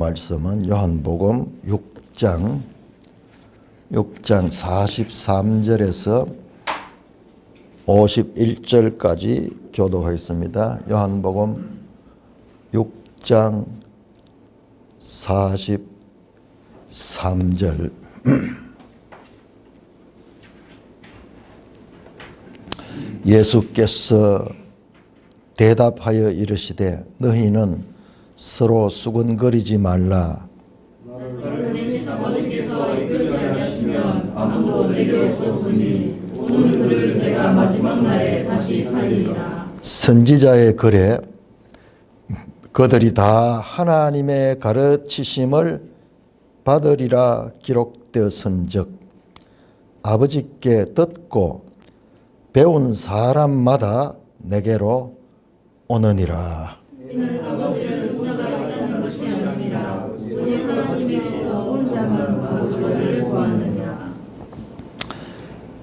말씀은 요한복음 6장 43절에서 51절까지 교독하겠습니다. 요한복음 6장 43절. 예수께서 대답하여 이르시되 너희는 서로 수군거리지 말라. 나를 내게서 아버지께서 이끌지 아니하시면 아무도 내게 올 수 없으니 오늘 그를 내가 마지막 날에 다시 살리리라. 선지자의 글에 그들이 다 하나님의 가르치심을 받으리라 기록되었은즉 아버지께 듣고 배운 사람마다 내게로 오느니라. 이는 아버지를 보다가 있다는 것이 아니라 오직 하나님에게서 온 자만 아버지를 보았느니라.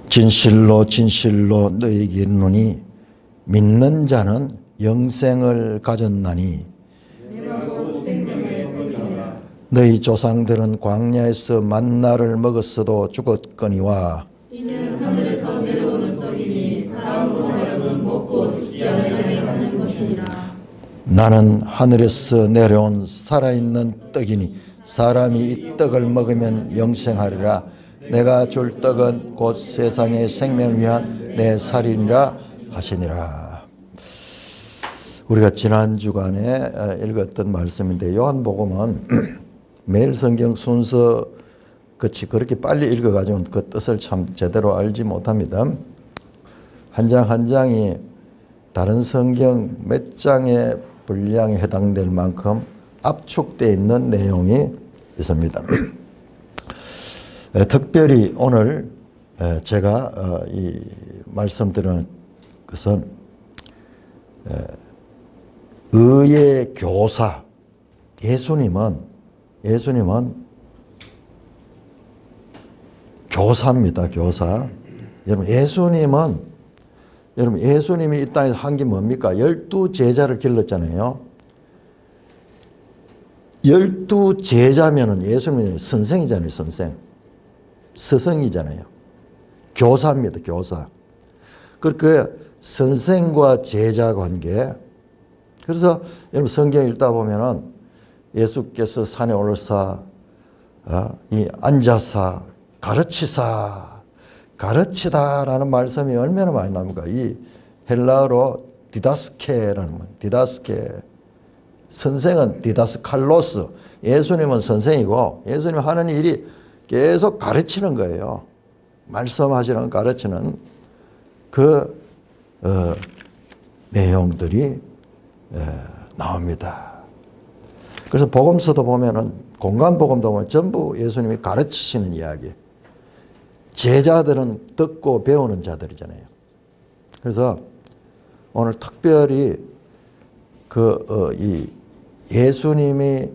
진실로 진실로 너희에게 이르노니 믿는 자는 영생을 가졌나니 너희 조상들은 광야에서 만나를 먹었어도 죽었거니와 이는 하늘에서 내려오는 떡이니 사람으로 하여금 먹고 죽지 아니하게 하는 것이니라. 나는 하늘에서 내려온 살아있는 떡이니 사람이 이 떡을 먹으면 영생하리라. 내가 줄 떡은 곧 세상의 생명을 위한 내 살이니라 하시니라. 우리가 지난 주간에 읽었던 말씀인데 요한복음은 매일 성경 순서 그치 그렇게 빨리 읽어가지고 그 뜻을 참 제대로 알지 못합니다. 한 장 한 장이 다른 성경 몇 장의 분량에 해당될 만큼 압축되어 있는 내용이 있습니다. 특별히 오늘 제가 이 말씀드리는 것은 의의 교사 예수님은 교사입니다. 교사. 여러분 예수님이 이 땅에서 한 게 뭡니까? 12제자를 길렀잖아요. 12제자면은 예수님이 선생이잖아요. 선생. 스승이잖아요. 교사입니다. 교사. 그러니까 선생과 제자 관계. 그래서 여러분 성경 읽다 보면은 예수께서 산에 올라서 앉아서 가르치다라는 말씀이 얼마나 많이 나옵니까? 이 헬라어로 디다스케라는 말, 디다스케. 선생은 디다스칼로스. 예수님은 선생이고 예수님 하는 일이 계속 가르치는 거예요. 말씀하시는 가르치는 그 내용들이 나옵니다. 그래서 복음서도 보면은 공간복음도 보면 전부 예수님이 가르치시는 이야기. 제자들은 듣고 배우는 자들이잖아요. 그래서 오늘 특별히 이 예수님이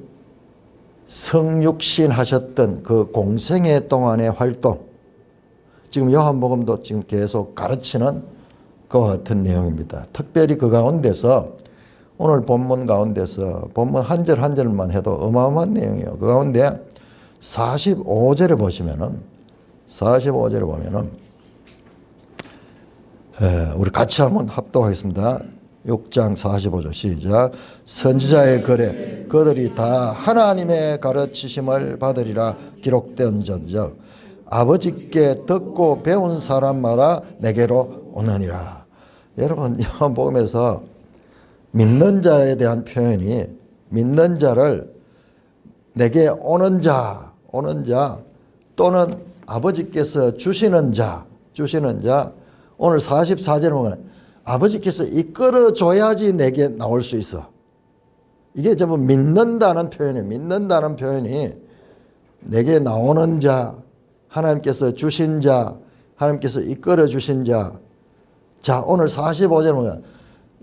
성육신 하셨던 그 공생애 동안의 활동, 지금 요한복음도 지금 계속 가르치는 그와 같은 내용입니다. 특별히 그 가운데서 오늘 본문 가운데서 본문 한 절 한 절만 해도 어마어마한 내용이에요. 그 가운데 45절에 보시면은 우리 같이 한번 합독하겠습니다. 6장 45절 시작. 선지자의 글에 그들이 다 하나님의 가르치심을 받으리라 기록된전적 아버지께 듣고 배운 사람마다 내게로 오느니라. 여러분 요한복음에서 믿는 자에 대한 표현이 믿는 자를 내게 오는 자 또는 아버지께서 주시는 자 오늘 44절에 보면 아버지께서 이끌어 줘야지 내게 나올 수 있어. 이게 전부 믿는다는 표현이에요. 믿는다는 표현이 내게 나오는 자, 하나님께서 주신 자, 하나님께서 이끌어 주신 자. 자, 오늘 45절에 보면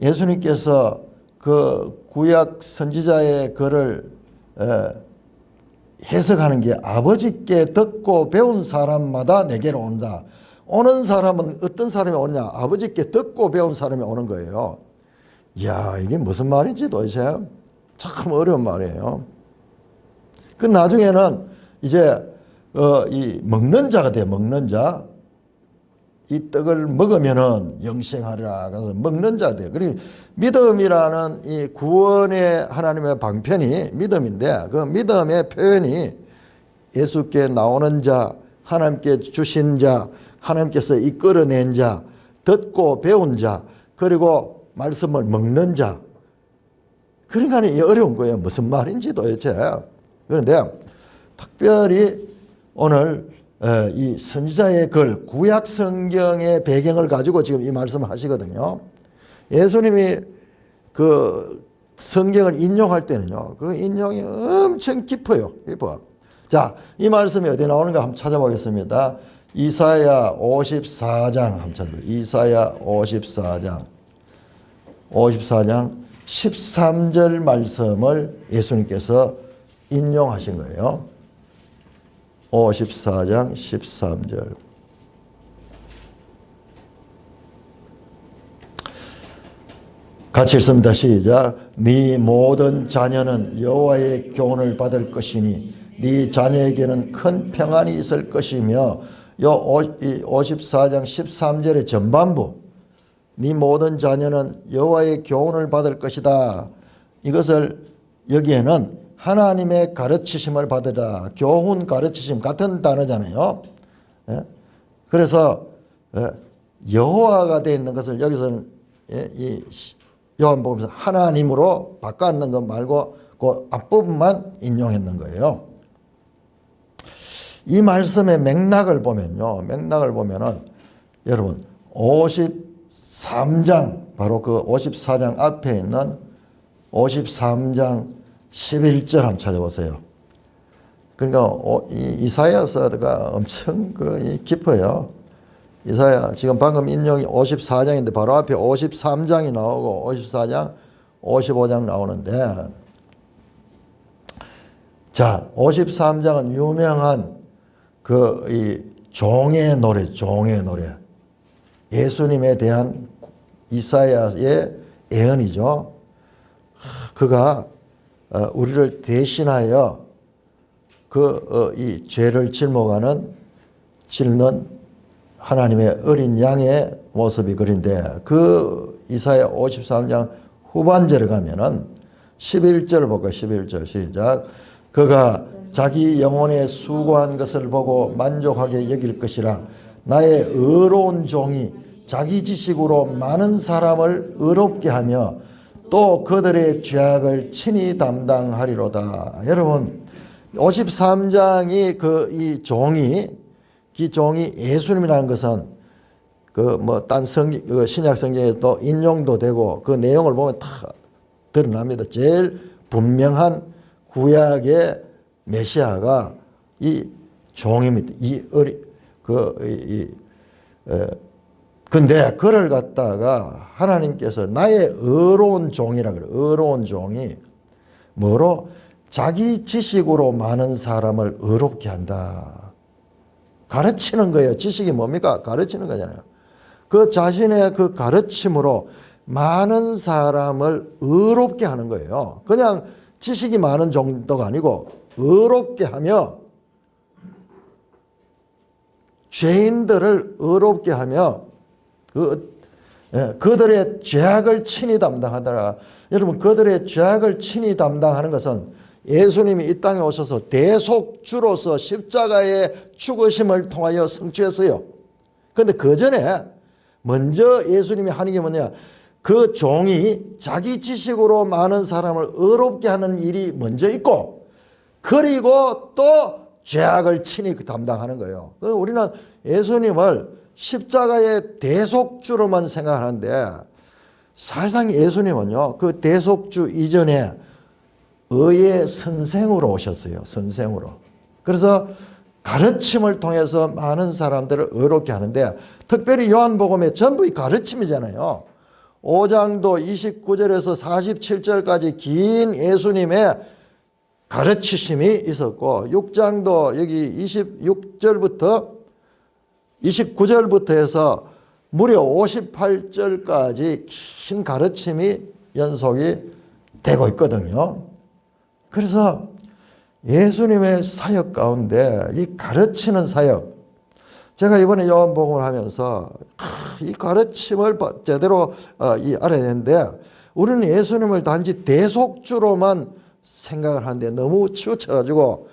예수님께서 그 구약 선지자의 글을 해석하는 게 아버지께 듣고 배운 사람마다 내게로 온다. 오는 사람은 어떤 사람이 오느냐? 아버지께 듣고 배운 사람이 오는 거예요. 이야, 이게 무슨 말인지 도대체 참 어려운 말이에요. 그 나중에는 이제 이 먹는 자가 돼. 먹는 자. 이 떡을 먹으면은 영생하리라. 그래서 먹는 자 돼. 그리고 믿음이라는 이 구원의 하나님의 방편이 믿음인데, 그 믿음의 표현이 예수께 나오는 자, 하나님께 주신 자, 하나님께서 이끌어낸 자, 듣고 배운 자, 그리고 말씀을 먹는 자. 그러니까 이 어려운 거예요. 무슨 말인지 도대체. 그런데 특별히 오늘 이 선지자의 글, 구약 성경의 배경을 가지고 지금 이 말씀을 하시거든요. 예수님이 그 성경을 인용할 때는요, 그 인용이 엄청 깊어요. 깊어. 자, 이 말씀이 어디 나오는가 한번 찾아보겠습니다. 이사야 54장 한번 찾아보세요. 이사야 54장 13절 말씀을 예수님께서 인용하신 거예요. 54장 13절. 같이 읽습니다. 시작. 네 모든 자녀는 여호와의 교훈을 받을 것이니 네 자녀에게는 큰 평안이 있을 것이며, 요 54장 13절의 전반부, 네 모든 자녀는 여호와의 교훈을 받을 것이다. 이것을 여기에는 하나님의 가르치심을 받으라. 교훈, 가르치심 같은 단어잖아요. 그래서 여호와가 되어 있는 것을 여기서는 이 요한복음에서 하나님으로 바꿔놓는 것 말고 그 앞부분만 인용했는 거예요. 이 말씀의 맥락을 보면요. 맥락을 보면은 여러분 53장, 바로 그 54장 앞에 있는 53장 11절 한번 찾아보세요. 그러니까 이사야서가 엄청 깊어요. 이사야 지금 방금 인용이 54장인데 바로 앞에 53장이 나오고 54장, 55장 나오는데, 자, 53장은 유명한 이 종의 노래, 종의 노래. 예수님에 대한 이사야의 예언이죠. 그가 우리를 대신하여 이 죄를 짊는 하나님의 어린 양의 모습이 그린데, 그 이사야 53장 후반절에 가면은 11절 볼까요? 11절 시작. 그가 자기 영혼에 수고한 것을 보고 만족하게 여길 것이라. 나의 의로운 종이 자기 지식으로 많은 사람을 의롭게 하며 또 그들의 죄악을 친히 담당하리로다. 여러분 53장이 이 종이 예수님이라는 것은 딴 성경, 신약 성경에도 인용도 되고 그 내용을 보면 다 드러납니다. 제일 분명한 구약의 메시아가 이 종입니다. 근데 그를 갖다가 하나님께서 나의 의로운 종이라 그래요. 의로운 종이 뭐로? 자기 지식으로 많은 사람을 의롭게 한다. 가르치는 거예요. 지식이 뭡니까? 가르치는 거잖아요. 그 자신의 그 가르침으로 많은 사람을 의롭게 하는 거예요. 그냥 지식이 많은 정도가 아니고 의롭게 하며, 죄인들을 의롭게 하며 그들의 죄악을 친히 담당하더라. 여러분 그들의 죄악을 친히 담당하는 것은 예수님이 이 땅에 오셔서 대속주로서 십자가의 죽으심을 통하여 성취했어요. 그런데 그 전에 먼저 예수님이 하는 게 뭐냐? 그 종이 자기 지식으로 많은 사람을 의롭게 하는 일이 먼저 있고, 그리고 또 죄악을 친히 담당하는 거예요. 우리는 예수님을 십자가의 대속주로만 생각하는데, 사실상 예수님은요, 그 대속주 이전에 의의 선생으로 오셨어요. 선생으로. 그래서 가르침을 통해서 많은 사람들을 의롭게 하는데, 특별히 요한복음에 전부 이 가르침이잖아요. 5장도 29절에서 47절까지 긴 예수님의 가르치심이 있었고, 6장도 여기 29절부터 해서 무려 58절까지 긴 가르침이 연속이 되고 있거든요. 그래서 예수님의 사역 가운데 이 가르치는 사역, 제가 이번에 요한복음을 하면서 이 가르침을 제대로 알아야 되는데 우리는 예수님을 단지 대속주로만 생각을 하는데 너무 치우쳐가지고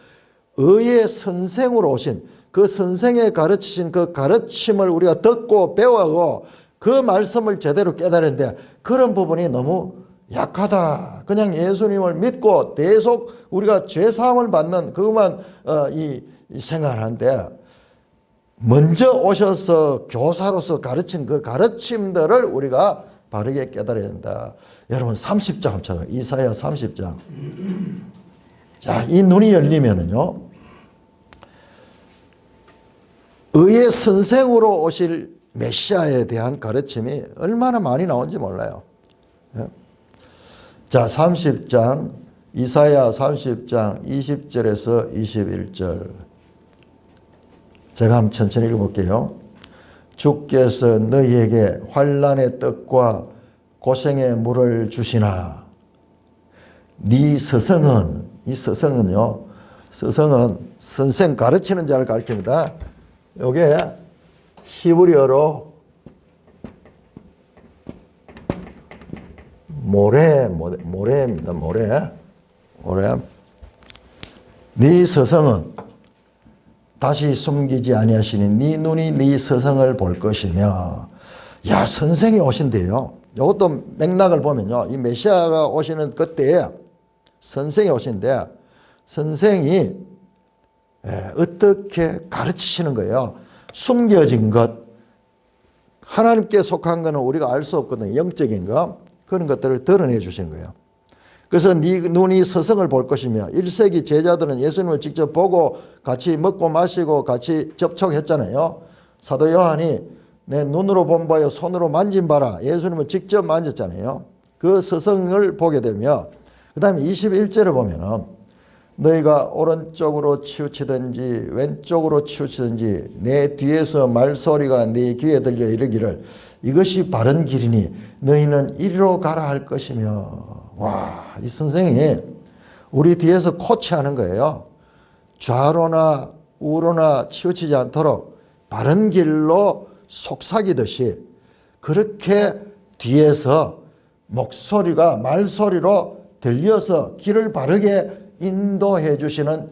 의의 선생으로 오신 그 선생의 가르치신 그 가르침을 우리가 듣고 배워하고 그 말씀을 제대로 깨달았는데 그런 부분이 너무 약하다. 그냥 예수님을 믿고 대속 우리가 죄사함을 받는 그것만 생각을 하는데 먼저 오셔서 교사로서 가르친 그 가르침들을 우리가 바르게 깨달아야 된다. 여러분 30장 한번 찾아봐요. 이사야 30장. 자, 이 눈이 열리면은요. 의의 선생으로 오실 메시아에 대한 가르침이 얼마나 많이 나온지 몰라요. 자, 30장 이사야 30장 20절에서 21절. 제가 한번 천천히 읽어볼게요. 주께서 너희에게 환난의 떡과 고생의 물을 주시나 네 스승은, 이 스승은요, 스승은 선생 가르치는 자를 가르칩니다. 요게 히브리어로 모래입니다. 모래. 네 스승은 다시 숨기지 아니하시니 네 눈이 네 스승을 볼 것이며. 야, 선생이 오신대요. 이것도 맥락을 보면요, 이 메시아가 오시는 그때에 선생이 오신데 선생이 어떻게 가르치시는 거예요. 숨겨진 것, 하나님께 속한 것은 우리가 알 수 없거든요. 영적인 것, 그런 것들을 드러내 주시는 거예요. 그래서 네 눈이 스승을 볼 것이며. 1세기 제자들은 예수님을 직접 보고 같이 먹고 마시고 같이 접촉했잖아요. 사도 요한이 내 눈으로 본 바요 손으로 만진 바라, 예수님을 직접 만졌잖아요. 그 스승을 보게 되며 그 다음에 21절을 보면은 너희가 오른쪽으로 치우치든지 왼쪽으로 치우치든지 내 뒤에서 말소리가 네 귀에 들려 이르기를 이것이 바른 길이니 너희는 이리로 가라 할 것이며. 와, 이 선생이 우리 뒤에서 코치하는 거예요. 좌로나 우로나 치우치지 않도록 바른 길로 속삭이듯이 그렇게 뒤에서 목소리가 말소리로 들려서 길을 바르게 인도해 주시는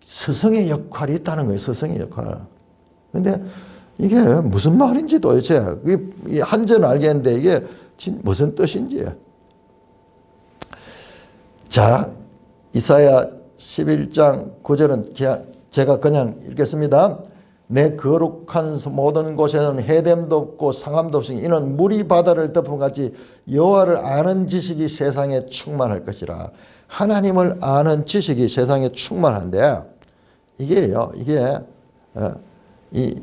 스승의 역할이 있다는 거예요. 스승의 역할. 근데 이게 무슨 말인지 도대체 이 한자는 알겠는데 이게 무슨 뜻인지. 자, 이사야 11장 9절은 제가 그냥 읽겠습니다. 내 거룩한 모든 곳에는 해됨도 없고 상함도 없으니 이는 물이 바다를 덮은 같이 여호와를 아는 지식이 세상에 충만할 것이라. 하나님을 아는 지식이 세상에 충만한데 이게요, 이게 이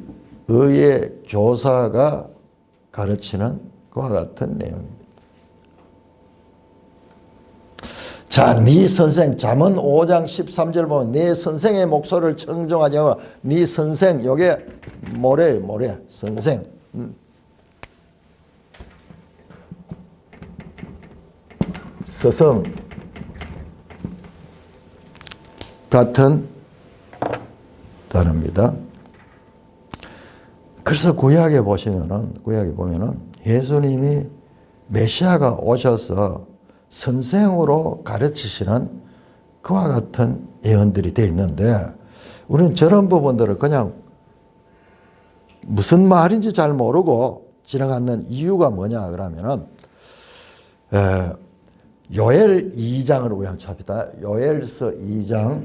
의의 교사가 가르치는 그와 같은 내용입니다. 자, 네 선생, 잠언 5장 13절 보면 네 선생의 목소리를 청정하지 않아. 네 선생, 요게 모래예요, 모래. 선생. 스승 같은 단어입니다. 그래서 구약에 보면은 예수님이 메시아가 오셔서 선생으로 가르치시는 그와 같은 예언들이 되어 있는데 우리는 저런 부분들을 그냥 무슨 말인지 잘 모르고 지나가는 이유가 뭐냐 그러면은 요엘 2장을 우리 한번 찹니다. 요엘서 2장.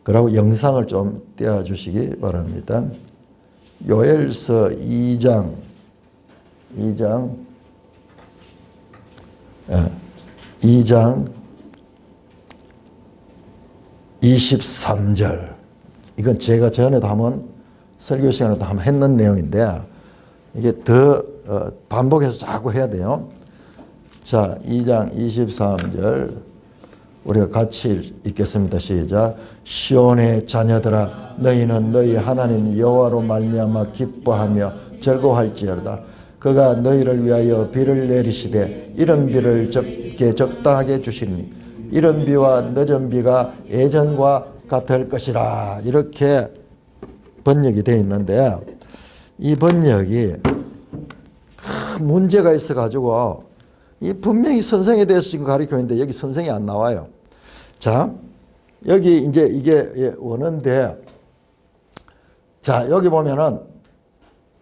그리고 영상을 좀 띄워주시기 바랍니다. 요엘서 2장 23절. 이건 제가 전에도 한번 설교 시간에도 한번 했는 내용인데 이게 더 반복해서 자꾸 해야 돼요. 자, 2장 23절 우리가 같이 읽겠습니다. 시작. 시온의 자녀들아 너희는 너희 하나님 여호와로 말미암아 기뻐하며 즐거워할지어다. 그가 너희를 위하여 비를 내리시되 이런 비를 적당하게 주시니 이른 비와 늦은 비가 예전과 같을 것이라. 이렇게 번역이 되어 있는데 이 번역이 큰 문제가 있어 가지고 이 분명히 선생에 대해서 지금 가르치고 있는데 여기 선생이 안 나와요. 자, 여기 이제 이게 원어인데, 자, 여기 보면은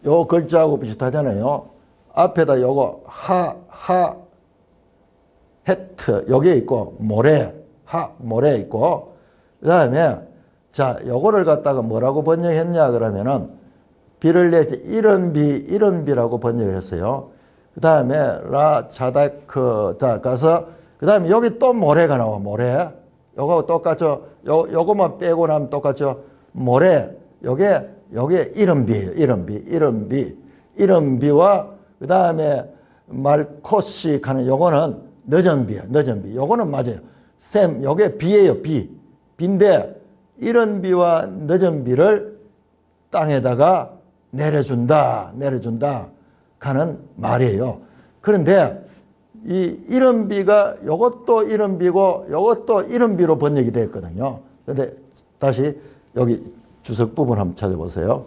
요 글자하고 비슷하잖아요. 앞에다 요거 헤트 요게 있고 모래 모래 있고, 그 다음에 자 요거를 갖다가 뭐라고 번역했냐 그러면은 비를 내지 이른 비라고 번역을 했어요. 그 다음에 라 자다크 자 가서 그 다음에 여기 또 모래가 나와. 모래 요거 똑같죠. 요거만 빼고 나면 똑같죠. 모래 요게 이른 비예요. 이른 비와 그 다음에 말코식 하는 요거는 늦은 비야. 요거는 맞아요. 샘 요게 비예요. 비인데 이른 비와 늦은 비를 땅에다가 내려준다 하는 말이에요. 그런데 이 이른 비가 요것도 이른 비고 요것도 이른 비로 번역이 됐거든요. 그런데 다시 여기 주석 부분 한번 찾아보세요.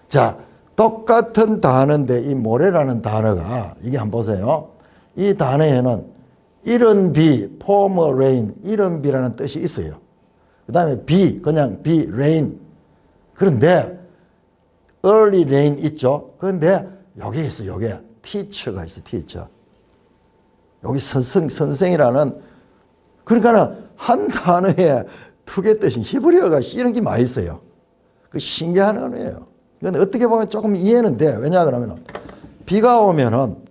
자, 똑같은 단어인데 이 모래라는 단어가 이게 한번 보세요. 이 단어에는 이른 비, former rain, 이른 비라는 뜻이 있어요. 그 다음에 비, 그냥 비, rain. 그런데 early rain 있죠. 그런데 여기 있어, 여기에 teacher가 있어, teacher. 여기 선생이라는, 그러니까 한 단어에 두 개 뜻이 히브리어가 이런 게 많이 있어요. 그 신기한 언어예요. 이건 어떻게 보면 조금 이해는 돼. 왜냐 그러면 비가 오면은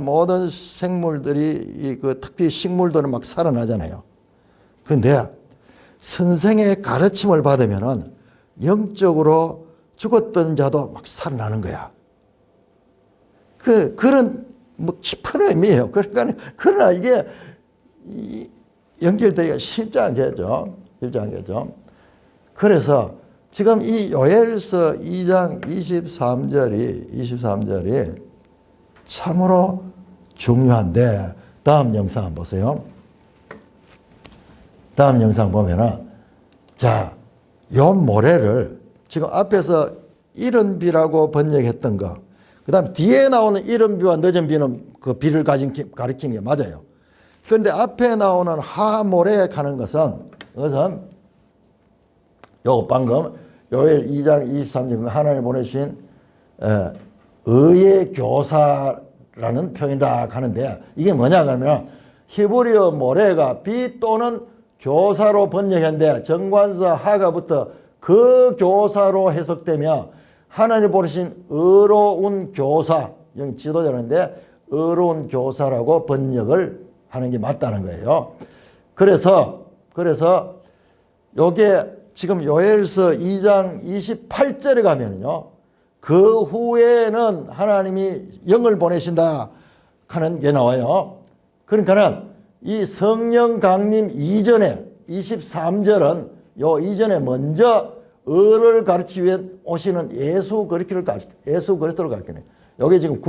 모든 생물들이 그 특히 식물들은 막 살아나잖아요. 그런데 선생의 가르침을 받으면은 영적으로 죽었던 자도 막 살아나는 거야. 그런 뭐 깊은 의미예요. 그러나 이게 연결되기가 쉽지 않겠죠. 그래서 지금 이 요엘서 2장 23절이 참으로 중요한데, 다음 영상 한번 보세요. 다음 영상 보면은, 자, 요 모래를 지금 앞에서 이른 비라고 번역했던 거, 그 다음에 뒤에 나오는 이른 비와 늦은 비는 그 비를 가리키는 게 맞아요. 그런데 앞에 나오는 하모래 가는 것은 요거 방금 요엘 2장 23절 하나님 보내주신 의의 교사라는 표현이다 하는데, 이게 뭐냐 하면 히브리어 모래가 비 또는 교사로 번역했는데 정관사 하가부터 그 교사로 해석되며 하나님 보내신 의로운 교사, 여기 지도자인데 의로운 교사라고 번역을 하는 게 맞다는 거예요. 그래서 요게 지금 요엘서 2장 28절에 가면요, 그 후에는 하나님이 영을 보내신다 하는 게 나와요. 그러니까는 이 성령 강림 이전에 23절은 요 이전에 먼저 의를 가르치기 위해 오시는 예수 그리스도를 가르치네. 여기 지금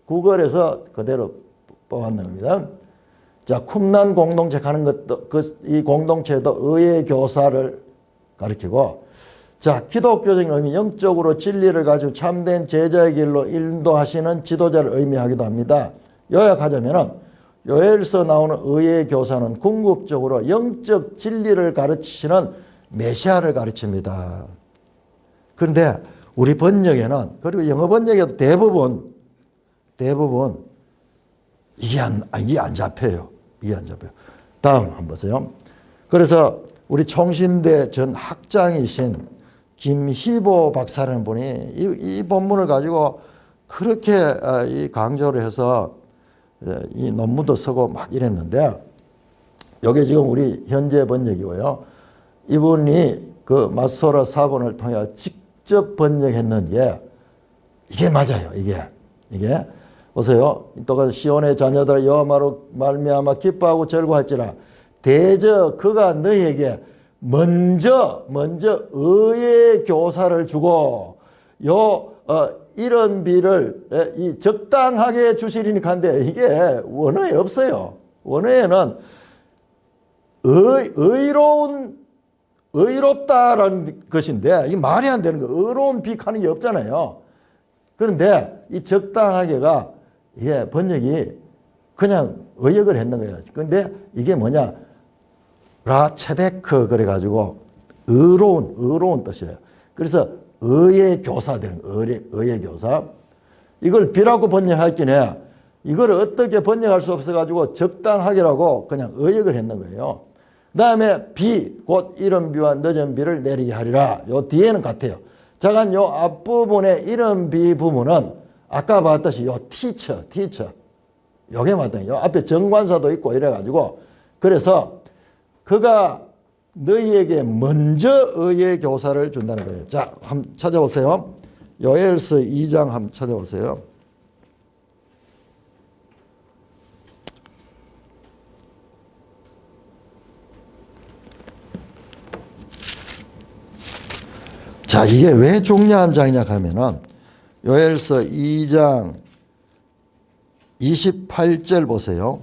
구걸에서 그대로 뽑았는 겁니다. 자, 쿰난 공동체 가는 것도 이 공동체도 의의 교사를 가르치고, 자, 기독교적인 의미, 영적으로 진리를 가지고 참된 제자의 길로 인도하시는 지도자를 의미하기도 합니다. 요약하자면은 요엘서 나오는 의의 교사는 궁극적으로 영적 진리를 가르치시는 메시아를 가르칩니다. 그런데 우리 번역에는, 그리고 영어 번역에도 대부분 이게 안 잡혀요. 다음 한번 보세요. 그래서 우리 총신대 전 학장이신 김희보 박사라는 분이 이 본문을 가지고 그렇게 이 강조를 해서 이 논문도 쓰고 막 이랬는데, 이게 지금 우리 현재 번역이고요. 이분이 그 마소라 사본을 통해 직접 번역했는데 이게 맞아요. 이게 보세요. 또 시온의 자녀들 여호와로 말미암아 기뻐하고 절구할지라 대저 그가 너희에게 먼저 의의 교사를 주고 이런 비를 이 적당하게 주시리니 한데 이게 원어에 없어요. 원어에는 의롭다라는 것인데 이게 말이 안 되는 거예요. 의로운 비하는 게 없잖아요. 그런데 이 적당하게가 이게 번역이 그냥 의역을 했는 거예요. 그런데 이게 뭐냐? 라체데크 그래가지고 의로운 뜻이에요. 그래서 의의 교사 되는 거예요. 의의 교사. 이걸 비라고 번역했긴 해. 이걸 어떻게 번역할 수 없어가지고 적당하게라고 그냥 의역을 했는 거예요. 그 다음에 비, 곧 이른 비와 늦은 비를 내리게 하리라. 요 뒤에는 같아요. 잠깐 요 앞부분에 이른 비 부분은 아까 봤듯이 요 티처. 요게 맞다. 요 앞에 정관사도 있고 이래가지고 그래서 그가 너희에게 먼저 의의 교사를 준다는 거예요. 자, 한번 찾아보세요. 요엘서 2장 한번 찾아보세요. 자, 이게 왜 중요한 장이냐 하면은 요엘서 2장 28절 보세요.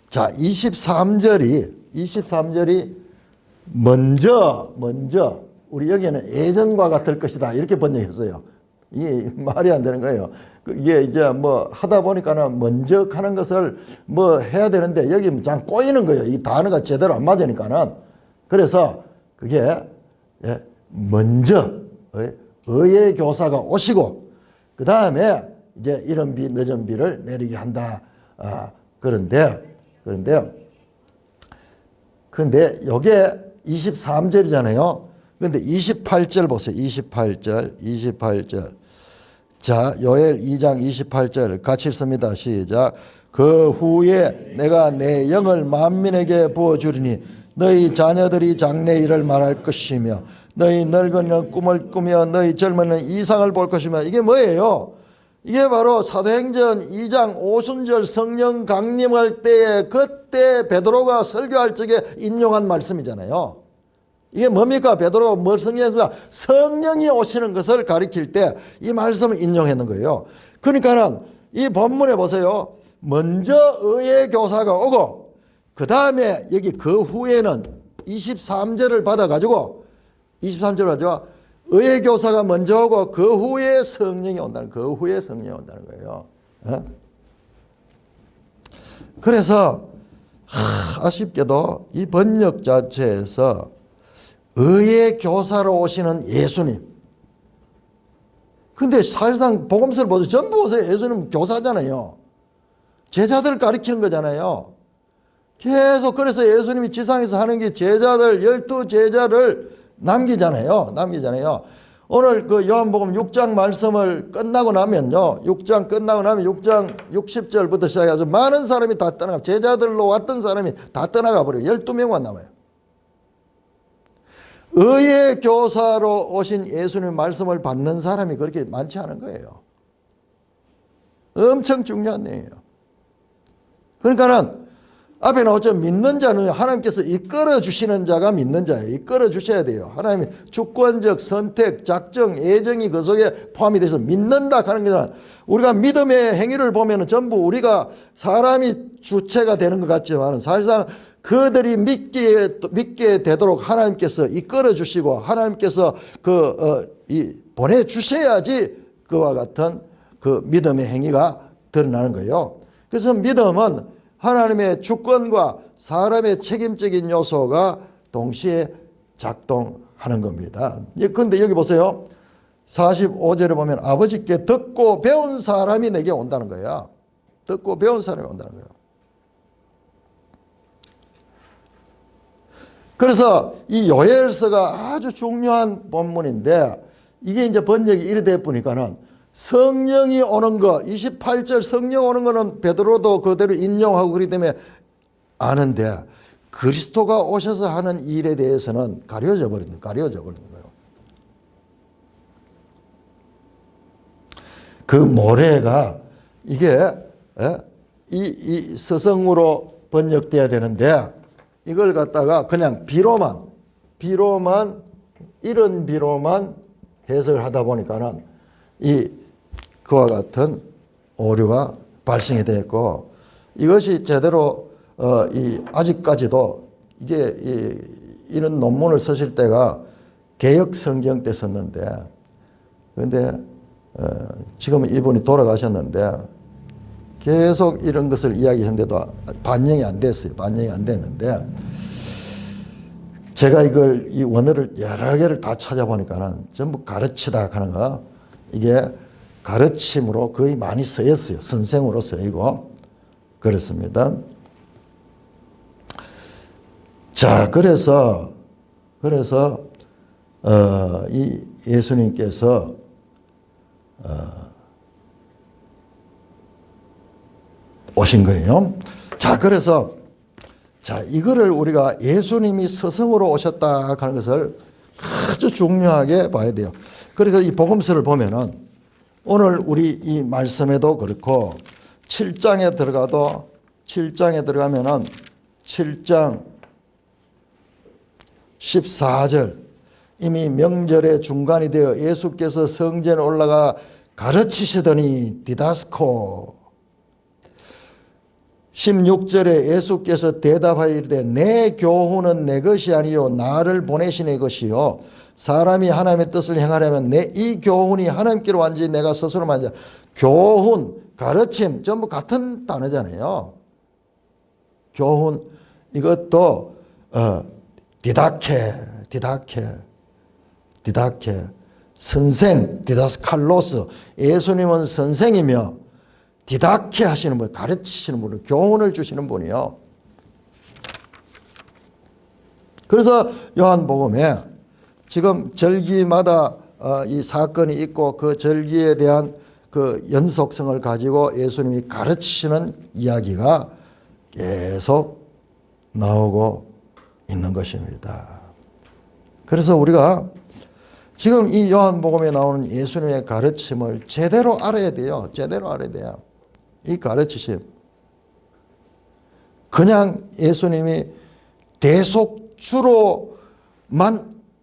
자, 23절이 먼저 우리 여기에는 예전과 같을 것이다 이렇게 번역했어요. 이게 말이 안 되는 거예요. 이게 이제 뭐 하다 보니까는 먼저 하는 것을 뭐 해야 되는데 여기 참 꼬이는 거예요. 이 단어가 제대로 안 맞으니까는. 그래서 그게 먼저 의의 교사가 오시고 그 다음에 이제 이른 비 늦은 비를 내리게 한다. 그런데 요게 23절이잖아요. 그런데 28절 보세요. 28절. 자, 요엘 2장 28절 같이 읽습니다. 시작. 그 후에 내가 내 영을 만민에게 부어주리니 너희 자녀들이 장래 일을 말할 것이며 너희 늙은이는 꿈을 꾸며 너희 젊은이는 이상을 볼 것이며 이게 뭐예요? 이게 바로 사도행전 2장 오순절 성령 강림할 때에 그때 베드로가 설교할 적에 인용한 말씀이잖아요. 이게 뭡니까? 베드로가 뭘 성경했습니까? 성령이 오시는 것을 가리킬 때 이 말씀을 인용했는 거예요. 그러니까는 이 본문에 보세요. 먼저 의의 교사가 오고 그 다음에 여기 그 후에는 23절을 받아가지고 의의 교사가 먼저 오고 그 후에 성령이 온다는 거예요. 그래서 아쉽게도 이 번역 자체에서 의의 교사로 오시는 예수님. 근데 사실상 복음서를 보세요. 전부 보세요. 예수님 교사잖아요. 제자들을 가리키는 거잖아요. 계속 그래서 예수님이 지상에서 하는 게 제자들 12제자를 남기잖아요. 오늘 그 요한복음 6장 말씀을 끝나고 나면요. 6장 끝나고 나면 6장 60절부터 시작해서 많은 사람이 다 떠나가. 제자들로 왔던 사람이 다 떠나가 버려요. 12명만 남아요. 의의 교사로 오신 예수님 말씀을 받는 사람이 그렇게 많지 않은 거예요. 엄청 중요한 내용이에요. 그러니까는 앞에 나오죠. 믿는 자는 하나님께서 이끌어 주시는 자가 믿는 자예요. 이끌어 주셔야 돼요. 하나님이 주권적 선택, 작정, 애정이 그 속에 포함이 돼서 믿는다 하는 게 아니라 우리가 믿음의 행위를 보면 전부 우리가 사람이 주체가 되는 것 같지만 사실상 그들이 믿게 되도록 하나님께서 이끌어 주시고 하나님께서 보내주셔야지 그와 같은 그 믿음의 행위가 드러나는 거예요. 그래서 믿음은 하나님의 주권과 사람의 책임적인 요소가 동시에 작동하는 겁니다. 그런데 여기 보세요. 45절에 보면 아버지께 듣고 배운 사람이 내게 온다는 거야. 듣고 배운 사람이 온다는 거예요. 그래서 이 요엘서가 아주 중요한 본문인데 이게 이제 번역이 이래 돼 보니까는 성령이 오는 거 28절 성령 오는 거는 베드로도 그대로 인용하고 그렇기 때문에 아는데 그리스도가 오셔서 하는 일에 대해서는 가려져 버리는 거예요. 그 모래가 이게 이 서성으로 번역돼야 되는데 이걸 갖다가 그냥 비로만 이런 비로만 해석을 하다 보니까는 그와 같은 오류가 발생이 되었고 이것이 제대로 아직까지도 이게 이런 논문을 쓰실 때가 개역 성경 때 썼는데, 그런데 지금 이분이 돌아가셨는데 계속 이런 것을 이야기했는데도 반영이 안 됐어요. 반영이 안 됐는데, 제가 이 원어를 여러 개를 다 찾아보니까는 전부 가르치다 하는 거, 이게 가르침으로 거의 많이 쓰였어요. 선생으로 쓰이고 그렇습니다. 자, 그래서 이 예수님께서 오신 거예요. 자, 그래서 이거를 우리가 예수님이 스승으로 오셨다 하는 것을 아주 중요하게 봐야 돼요. 그래서 이 복음서를 보면은 오늘 우리 이 말씀에도 그렇고 7장에 들어가면은 7장 14절, 이미 명절의 중간이 되어 예수께서 성전에 올라가 가르치시더니 디다스코. 16절에 예수께서 대답하여 이르되 내 교훈은 내 것이 아니요 나를 보내신 의 것이요 사람이 하나님의 뜻을 행하려면 내 이 교훈이 하나님께로 완전히 내가 스스로 만져. 교훈, 가르침 전부 같은 단어잖아요. 교훈, 이것도 디다케, 선생, 디다스칼로스. 예수님은 선생이며 디다케 하시는 분, 가르치시는 분, 교훈을 주시는 분이요. 그래서 요한복음에 지금 절기마다 이 사건이 있고 그 절기에 대한 그 연속성을 가지고 예수님이 가르치시는 이야기가 계속 나오고 있는 것입니다. 그래서 우리가 지금 이 요한복음에 나오는 예수님의 가르침을 제대로 알아야 돼요. 제대로 알아야 돼요. 이 가르치심. 그냥 예수님이 대속주로만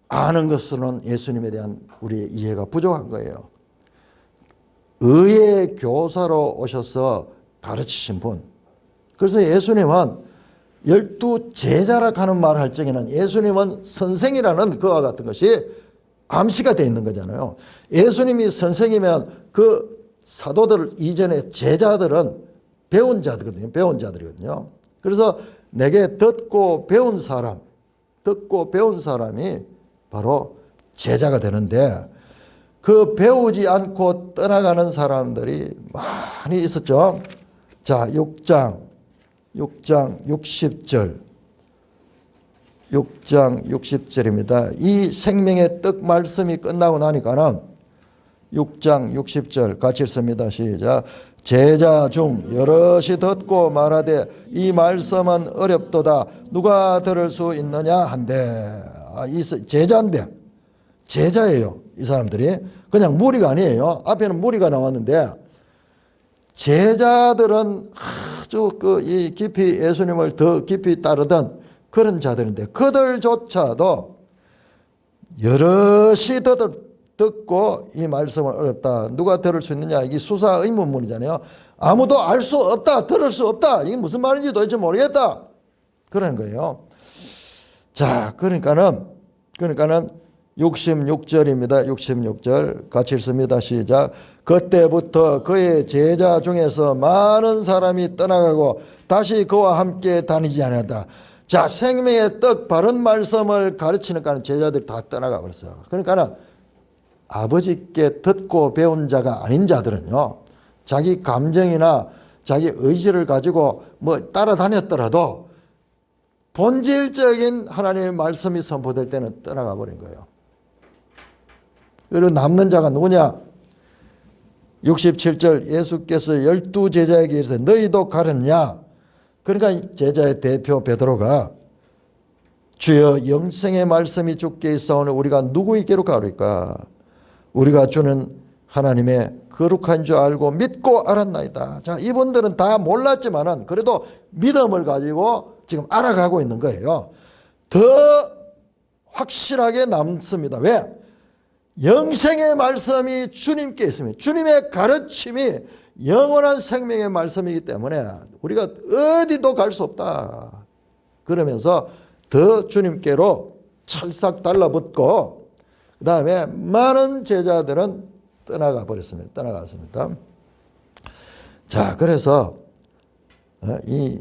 아는 것으로는 예수님에 대한 우리의 이해가 부족한 거예요. 의의 교사로 오셔서 가르치신 분. 그래서 예수님은 12 제자라 하는 말을 할 적에는 예수님은 선생이라는 그와 같은 것이 암시가 되어 있는 거잖아요. 예수님이 선생이면 그 사도들 이전에 제자들은 배운 자들이거든요. 그래서 내게 듣고 배운 사람이 바로 제자가 되는데, 그 배우지 않고 떠나가는 사람들이 많이 있었죠. 자, 6장 60절입니다. 이 생명의 떡 말씀이 끝나고 나니까는 6장 60절 같이 읽습니다. 시작. 제자 중 여럿이 듣고 말하되 이 말씀은 어렵도다 누가 들을 수 있느냐 한데. 이 제자인데, 제자예요. 이 사람들이 그냥 무리가 아니에요. 앞에는 무리가 나왔는데 제자들은 아주 이 깊이 예수님을 더 깊이 따르던 그런 자들인데, 그들조차도 여럿이 듣고 이 말씀을 어렵다 누가 들을 수 있느냐, 이게 수사 의문문이잖아요. 아무도 알 수 없다, 들을 수 없다, 이게 무슨 말인지 도대체 모르겠다, 그러는 거예요. 자, 그러니까는 66절입니다. 66절 같이 읽습니다. 시작. 그때부터 그의 제자 중에서 많은 사람이 떠나가고 다시 그와 함께 다니지 않았다. 자, 생명의 떡 바른 말씀을 가르치니까 제자들이 다 떠나가 버렸어요. 그러니까는 아버지께 듣고 배운 자가 아닌 자들은요, 자기 감정이나 자기 의지를 가지고 뭐 따라다녔더라도 본질적인 하나님의 말씀이 선포될 때는 떠나가 버린 거예요. 그리고 남는 자가 누구냐? 67절 예수께서 12 제자에게 이르시되 너희도 가느냐? 그러니까 제자의 대표 베드로가 주여 영생의 말씀이 주께 있사오니 우리가 누구에게로 가리까? 우리가 주는 하나님의 거룩한 줄 알고 믿고 알았나이다. 자, 이분들은 다 몰랐지만은 그래도 믿음을 가지고 지금 알아가고 있는 거예요. 더 확실하게 남습니다. 왜? 영생의 말씀이 주님께 있습니다. 주님의 가르침이 영원한 생명의 말씀이기 때문에 우리가 어디도 갈 수 없다. 그러면서 더 주님께로 찰싹 달라붙고 그 다음에 많은 제자들은 떠나가 버렸습니다. 떠나갔습니다. 자, 그래서 이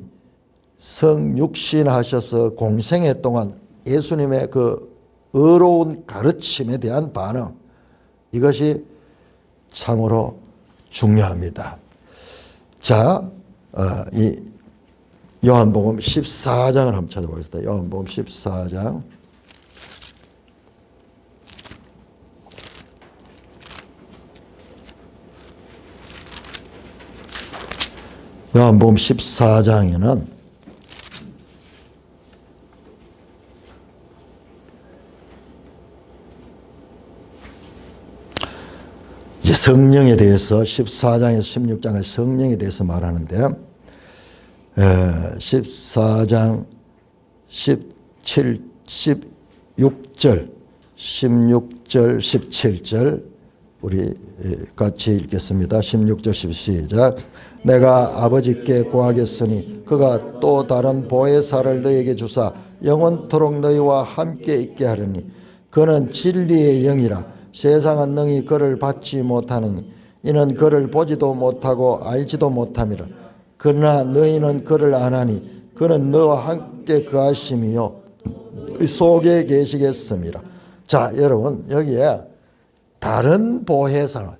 성육신 하셔서 공생애 동안 예수님의 그 의로운 가르침에 대한 반응, 이것이 참으로 중요합니다. 자, 이 요한복음 14장을 한번 찾아보겠습니다. 요한복음 14장. 요한복음 14장에는 이제 성령에 대해서 14장에서 16장에 성령에 대해서 말하는데 14장 17, 16절, 16절, 17절 우리 같이 읽겠습니다. 16절 시작. 내가 아버지께 구하겠으니 그가 또 다른 보혜사를 너희에게 주사 영원토록 너희와 함께 있게 하려니 그는 진리의 영이라 세상은 능히 그를 받지 못하느니 이는 그를 보지도 못하고 알지도 못함이라. 그러나 너희는 그를 아나니 그는 너와 함께 거하심이요 그 속에 계시겠습니다. 자, 여러분 여기에 다른 보혜사.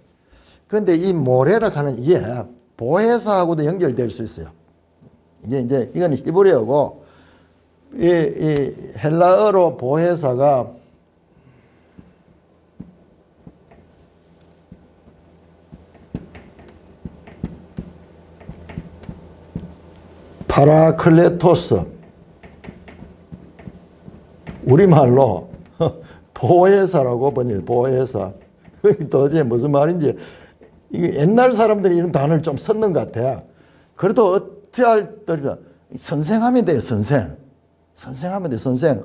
그런데 이 모레라 하는 이게 보혜사하고도 연결될 수 있어요. 이게 이제 이건 히브리어고 이 헬라어로 보혜사가 파라클레토스, 우리말로 보혜사라고 번역해요. 보혜사. 도대체 무슨 말인지 옛날 사람들이 이런 단어를 좀 썼는 것 같아요. 그래도 어떻게 할 때냐 선생하면 돼요. 선생하면 돼요. 선생.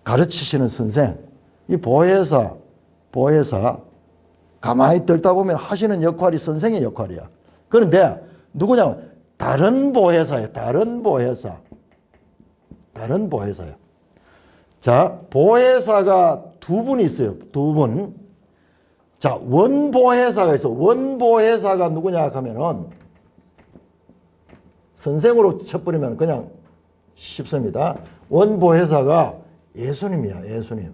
가르치시는 선생. 이 보혜사 가만히 들다 보면 하시는 역할이 선생의 역할이야. 그런데 누구냐? 다른 보혜사예요. 다른 보혜사예요. 자, 보혜사가 두 분이 있어요. 두 분. 자, 원보혜사가 있어. 원보혜사가 누구냐 하면은 선생으로 쳐버리면 그냥 쉽습니다. 원보혜사가 예수님이야. 예수님.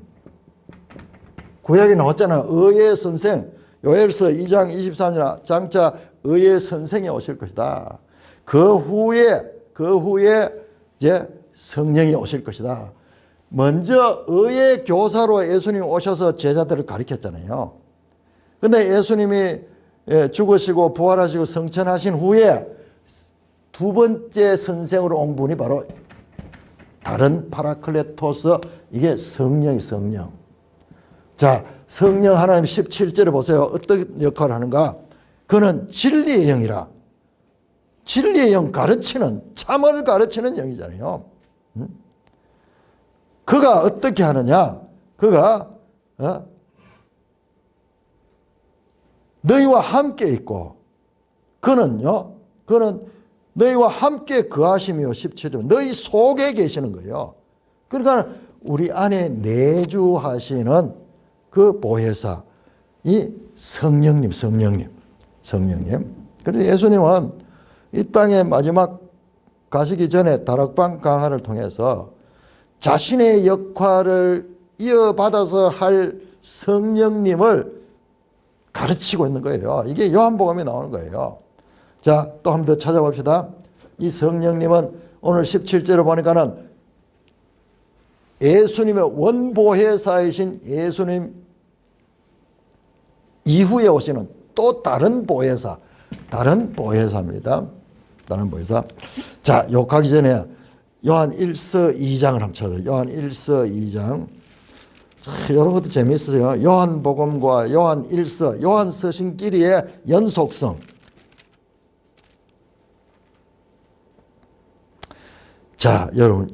구약에 나왔잖아. 의의 선생. 요엘서 2장 23절 장차 의의 선생이 오실 것이다. 그 후에 이제 성령이 오실 것이다. 먼저 의의 교사로 예수님이 오셔서 제자들을 가르쳤잖아요. 근데 예수님이 죽으시고 부활하시고 성천하신 후에 두 번째 선생으로 온 분이 바로 다른 파라클레토스, 이게 성령이 성령. 자, 성령 하나님 17절에 보세요. 어떤 역할을 하는가? 그는 진리의 영이라. 진리의 영, 가르치는, 참을 가르치는 영이잖아요. 그가 어떻게 하느냐? 그가 너희와 함께 있고 그는 너희와 함께 거하시며 17절 너희 속에 계시는 거예요. 그러니까 우리 안에 내주하시는 그 보혜사, 이 성령님. 그래서 예수님은 이 땅에 마지막 가시기 전에 다락방 강화를 통해서 자신의 역할을 이어받아서 할 성령님을 가르치고 있는 거예요. 이게 요한복음에 나오는 거예요. 자, 또 한 번 더 찾아봅시다. 이 성령님은 오늘 17절에 보니까는 예수님의 원보혜사이신 예수님 이후에 오시는 또 다른 보혜사입니다. 다른 보혜사. 자, 욕하기 전에 요한 1서 2장을 한번 찾아봐요. 요한 1서 2장. 이런 것도 재미있어요. 요한복음과 요한 1서, 요한 서신끼리의 연속성. 자, 여러분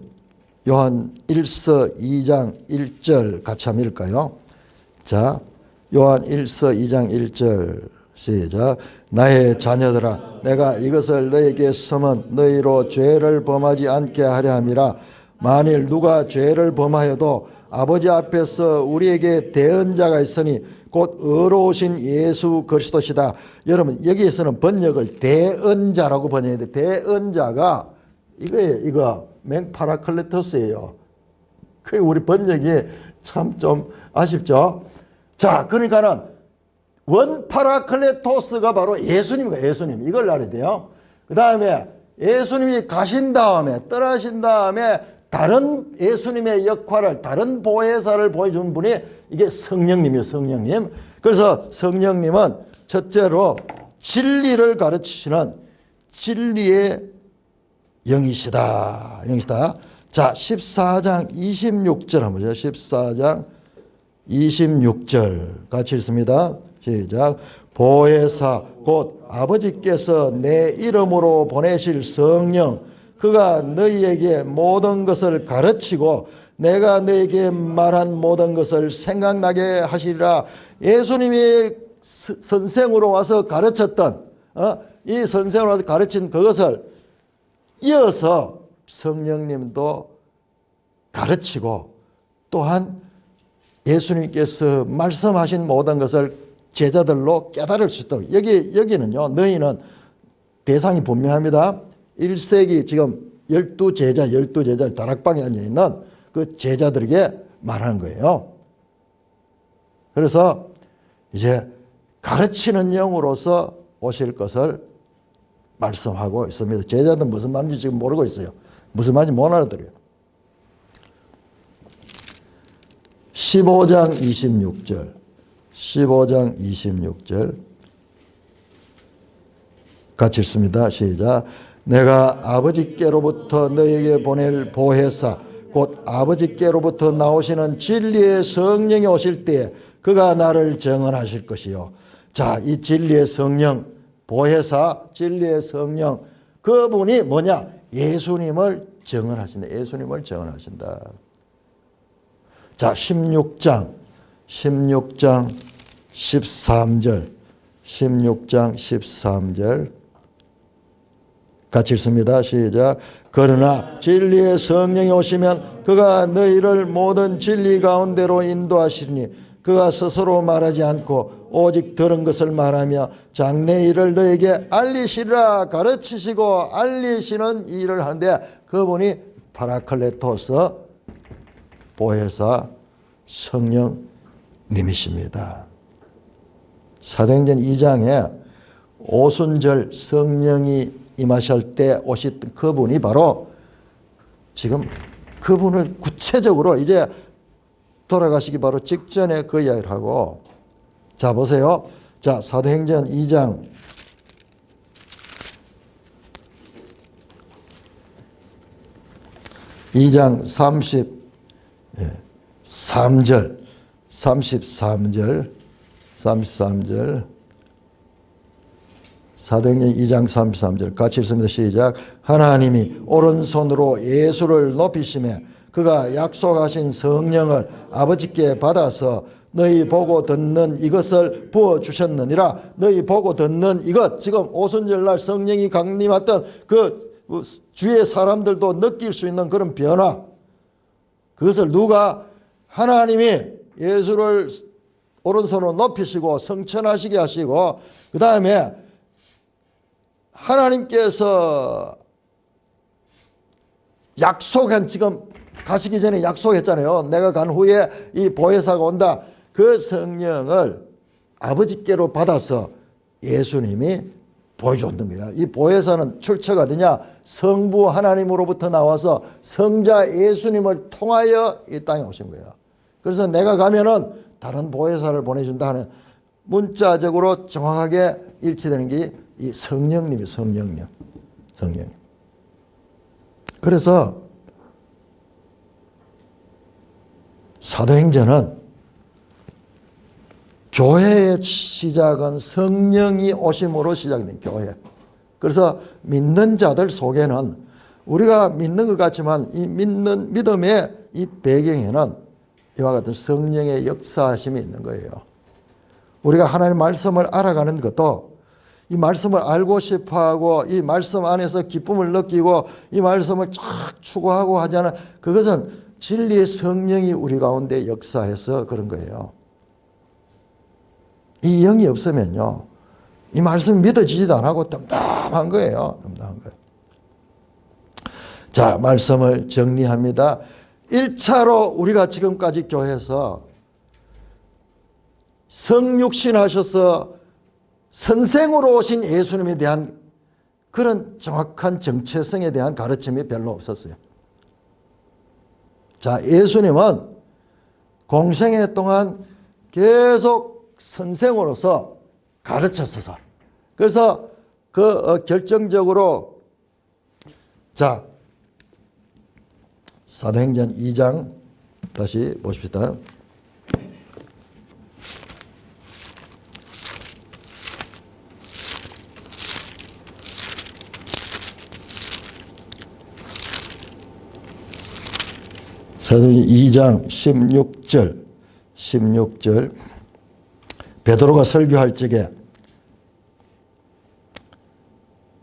요한 1서 2장 1절 같이 한번 읽을까요? 자, 요한 1서 2장 1절 시작. 나의 자녀들아, 내가 이것을 너에게 써면 너희로 죄를 범하지 않게 하려 함이라. 만일 누가 죄를 범하여도 아버지 앞에서 우리에게 대언자가 있으니 곧 의로우신 예수 그리스도시다. 여러분, 여기에서는 번역을 대언자라고 번역해요. 대언자가 이거예요. 이거 맹파라클레토스예요. 그 우리 번역이 참 좀 아쉽죠. 자, 그러니까는 원파라클레토스가 바로 예수님입니다. 예수님. 이걸 알아야 돼요. 그 다음에 예수님이 가신 다음에, 떠나신 다음에 다른 예수님의 역할을, 다른 보혜사를 보여준 분이 이게 성령님이에요. 성령님. 그래서 성령님은 첫째로 진리를 가르치시는 진리의 영이시다. 영이시다. 자, 14장 26절 한번 보죠. 14장 26절 같이 읽습니다. 시작. 보혜사 곧 아버지께서 내 이름으로 보내실 성령, 그가 너희에게 모든 것을 가르치고 내가 너희에게 말한 모든 것을 생각나게 하시리라. 예수님이 선생으로 와서 가르쳤던 이 선생으로 와서 가르친 그것을 이어서 성령님도 가르치고 또한 예수님께서 말씀하신 모든 것을 제자들로 깨달을 수 있도록. 여기는요, 너희는 대상이 분명합니다. 1세기 지금 12제자 다락방에 앉아있는 그 제자들에게 말하는 거예요. 그래서 이제 가르치는 영으로서 오실 것을 말씀하고 있습니다. 제자들은 무슨 말인지 지금 모르고 있어요. 무슨 말인지 못 알아들어요. 15장 26절 15장 26절 같이 읽습니다. 시작. 내가 아버지께로부터 너에게 보낼 보혜사 곧 아버지께로부터 나오시는 진리의 성령이 오실 때에 그가 나를 증언하실 것이요. 자, 이 진리의 성령, 보혜사, 진리의 성령, 그분이 뭐냐? 예수님을 증언하신다. 예수님을 증언하신다. 자, 16장 13절 16장 13절 같이 읽습니다. 시작. 그러나 진리의 성령이 오시면 그가 너희를 모든 진리 가운데로 인도하시리니 그가 스스로 말하지 않고 오직 들은 것을 말하며 장래 일을 너에게 알리시리라. 가르치시고 알리시는 일을 하는데 그분이 파라클레토스 보혜사 성령님이십니다. 사도행전 2장에 오순절 성령이 임하실 때 오셨던 그분이 바로 지금 그분을 구체적으로 이제 돌아가시기 바로 직전에 그 이야기를 하고, 자 보세요. 자, 사도행전 2장 33절 사도행전 2장 33절 같이 읽습니다. 시작. 하나님이 오른손으로 예수를 높이시매 그가 약속하신 성령을 아버지께 받아서 너희 보고 듣는 이것을 부어주셨느니라. 너희 보고 듣는 이것, 지금 오순절날 성령이 강림했던 그 주의 사람들도 느낄 수 있는 그런 변화, 그것을 누가? 하나님이 예수를 오른손으로 높이시고 성천하시게 하시고, 그 다음에 하나님께서 약속한, 지금 가시기 전에 약속했잖아요. 내가 간 후에 이 보혜사가 온다. 그 성령을 아버지께로 받아서 예수님이 보여줬던 거야. 이 보혜사는 출처가 어디냐? 성부 하나님으로부터 나와서 성자 예수님을 통하여 이 땅에 오신 거야. 그래서 내가 가면은 다른 보혜사를 보내준다 하는, 문자적으로 정확하게 일치되는 게 이 성령님이 성령. 그래서 사도행전은 교회의 시작은 성령이 오심으로 시작된 교회. 그래서 믿는 자들 속에는 우리가 믿는 것 같지만 이 믿음의 이 배경에는 이와 같은 성령의 역사하심이 있는 거예요. 우리가 하나님의 말씀을 알아가는 것도 이 말씀을 알고 싶어하고 이 말씀 안에서 기쁨을 느끼고 이 말씀을 쫙 추구하고 하자는 그것은 진리의 성령이 우리 가운데 역사해서 그런 거예요. 이 영이 없으면요, 이 말씀이 믿어지지도 않고 덤덤한 거예요. 덤덤한 거예요. 자, 말씀을 정리합니다. 1차로 우리가 지금까지 교회에서 성육신 하셔서 선생으로 오신 예수님에 대한 그런 정확한 정체성에 대한 가르침이 별로 없었어요. 자, 예수님은 공생애 동안 계속 선생으로서 가르쳤어서 그래서 결정적으로 자, 사도행전 2장 다시 보십시다. 사도행전 2장 16절 베드로가 설교할 적에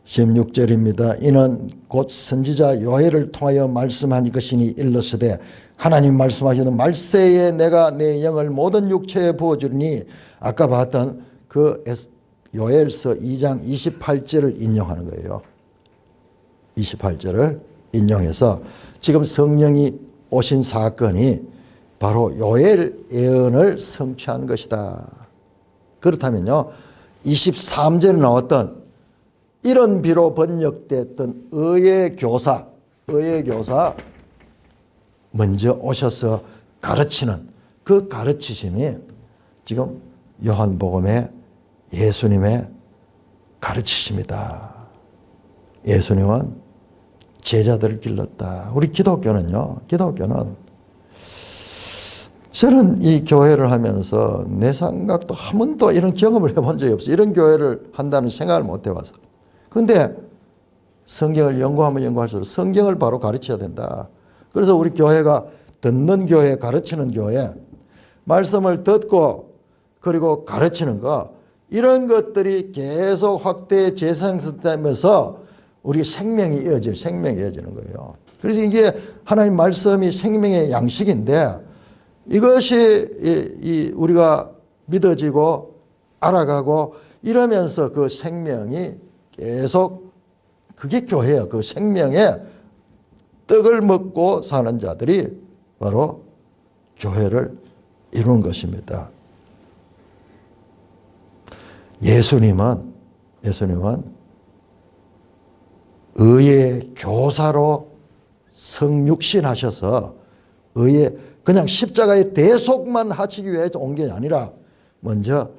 16절입니다. 이는 곧 선지자 요엘을 통하여 말씀한 것이니 일러스되 하나님 말씀하시는 말세에 내가 내 영을 모든 육체에 부어주리니 아까 봤던 그 요엘서 2장 28절을 인용하는 거예요. 28절을 인용해서 지금 성령이 오신 사건이 바로 요엘 예언을 성취한 것이다. 그렇다면요, 23절에 나왔던 이런 비로 번역됐던 의의 교사 먼저 오셔서 가르치는 그 가르치심이 지금 요한복음의 예수님의 가르치심이다. 예수님은 제자들을 길렀다. 우리 기독교는 저는 이 교회를 하면서 내 생각도 한 번도 이런 경험을 해본 적이 없어요. 이런 교회를 한다는 생각을 못 해봐서. 그런데 성경을 연구하면 연구할수록 성경을 바로 가르쳐야 된다. 그래서 우리 교회가 듣는 교회, 가르치는 교회, 말씀을 듣고 그리고 가르치는 거, 이런 것들이 계속 확대 재생되면서 우리 생명이 이어지는 거예요. 그래서 이게 하나님 말씀이 생명의 양식인데 이것이 우리가 믿어지고 알아가고 이러면서 그 생명이 계속 그게 교회예요. 그 생명의 떡을 먹고 사는 자들이 바로 교회를 이루는 것입니다. 예수님은 의의 교사로 성육신하셔서 의의 그냥 십자가의 대속만 하시기 위해서 온 게 아니라 먼저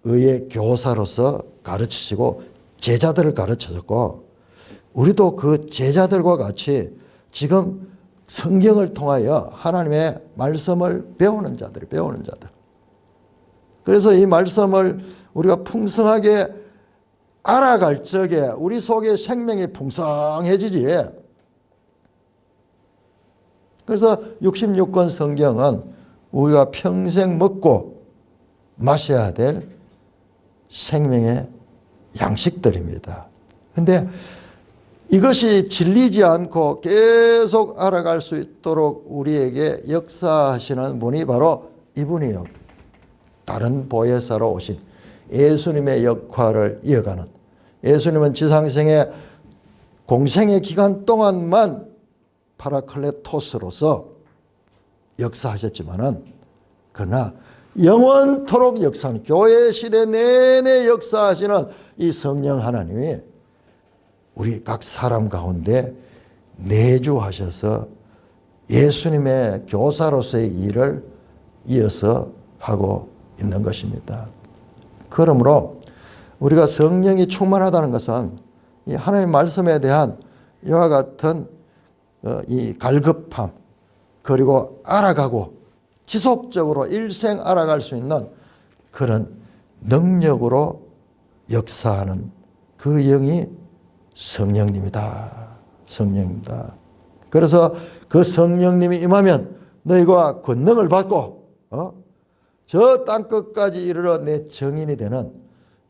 의의 교사로서 가르치시고 제자들을 가르치셨고 우리도 그 제자들과 같이 지금 성경을 통하여 하나님의 말씀을 배우는 자들. 그래서 이 말씀을 우리가 풍성하게 알아갈 적에 우리 속에 생명이 풍성해지지. 그래서 66권 성경은 우리가 평생 먹고 마셔야 될 생명의 양식들입니다. 그런데 이것이 질리지 않고 계속 알아갈 수 있도록 우리에게 역사하시는 분이 바로 이분이요. 다른 보혜사로 오신 예수님의 역할을 이어가는, 예수님은 지상생의 공생의 기간 동안만 파라클레토스로서 역사하셨지만은 그러나 영원토록 역사하는, 교회 시대 내내 역사하시는 이 성령 하나님이 우리 각 사람 가운데 내주하셔서 예수님의 교사로서의 일을 이어서 하고 있는 것입니다. 그러므로 우리가 성령이 충만하다는 것은 이 하나님의 말씀에 대한 이와 같은 이 갈급함, 그리고 알아가고 지속적으로 일생 알아갈 수 있는 그런 능력으로 역사하는 그 영이 성령님이다. 그래서 그 성령님이 임하면 너희가 권능을 받고 저 땅끝까지 이르러 내 정인이 되는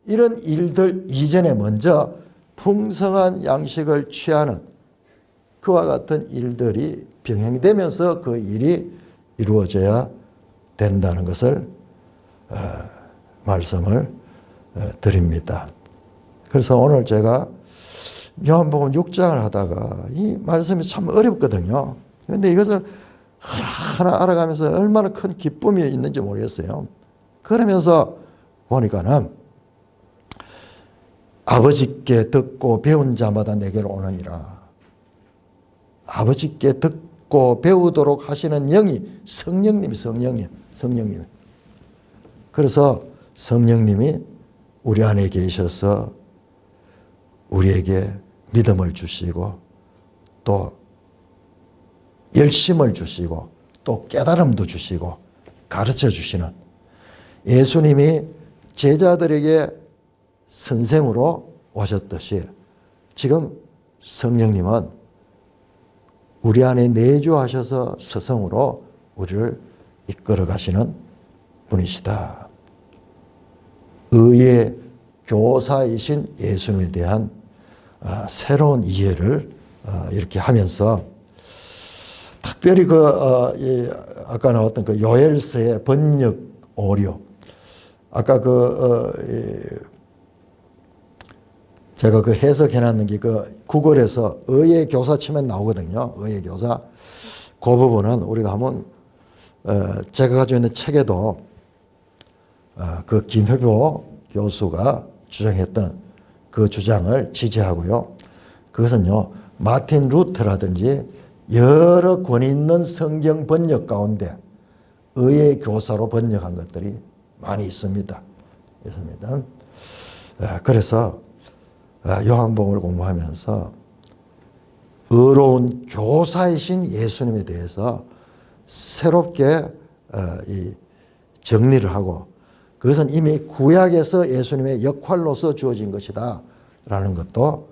이런 일들 이전에 먼저 풍성한 양식을 취하는 그와 같은 일들이 병행되면서 그 일이 이루어져야 된다는 것을 말씀을 드립니다. 그래서 오늘 제가 요한복음 6장을 하다가 이 말씀이 참 어렵거든요. 그런데 이것을 하나하나 알아가면서 얼마나 큰 기쁨이 있는지 모르겠어요. 그러면서 보니까는 아버지께 듣고 배운 자마다 내게로 오느니라. 아버지께 듣고 배우도록 하시는 영이 성령님. 그래서 성령님이 우리 안에 계셔서 우리에게 믿음을 주시고 또 열심을 주시고 또 깨달음도 주시고 가르쳐 주시는 예수님이 제자들에게 선생으로 오셨듯이 지금 성령님은 우리 안에 내주하셔서 스승으로 우리를 이끌어 가시는 분이시다. 의의 교사이신 예수님에 대한 새로운 이해를 이렇게 하면서 특별히 아까 나왔던 그 요엘서의 번역 오류, 아까 제가 해석해놨는 게 구글에서 의의 교사 치면 나오거든요. 의의 교사. 그 부분은 우리가 한번 제가 가지고 있는 책에도 김효보 교수가 주장했던 그 주장을 지지하고요. 그것은요, 마틴 루터라든지 여러 권위 있는 성경 번역 가운데 의의 교사로 번역한 것들이 많이 있습니다. 그래서 요한복음을 공부하면서 의로운 교사이신 예수님에 대해서 새롭게 정리를 하고 그것은 이미 구약에서 예수님의 역할로서 주어진 것이다 라는 것도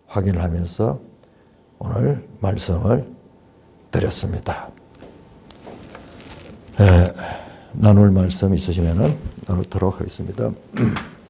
확인을 하면서 오늘 말씀을 드렸습니다. 나눌 말씀 있으시면 나누도록 하겠습니다.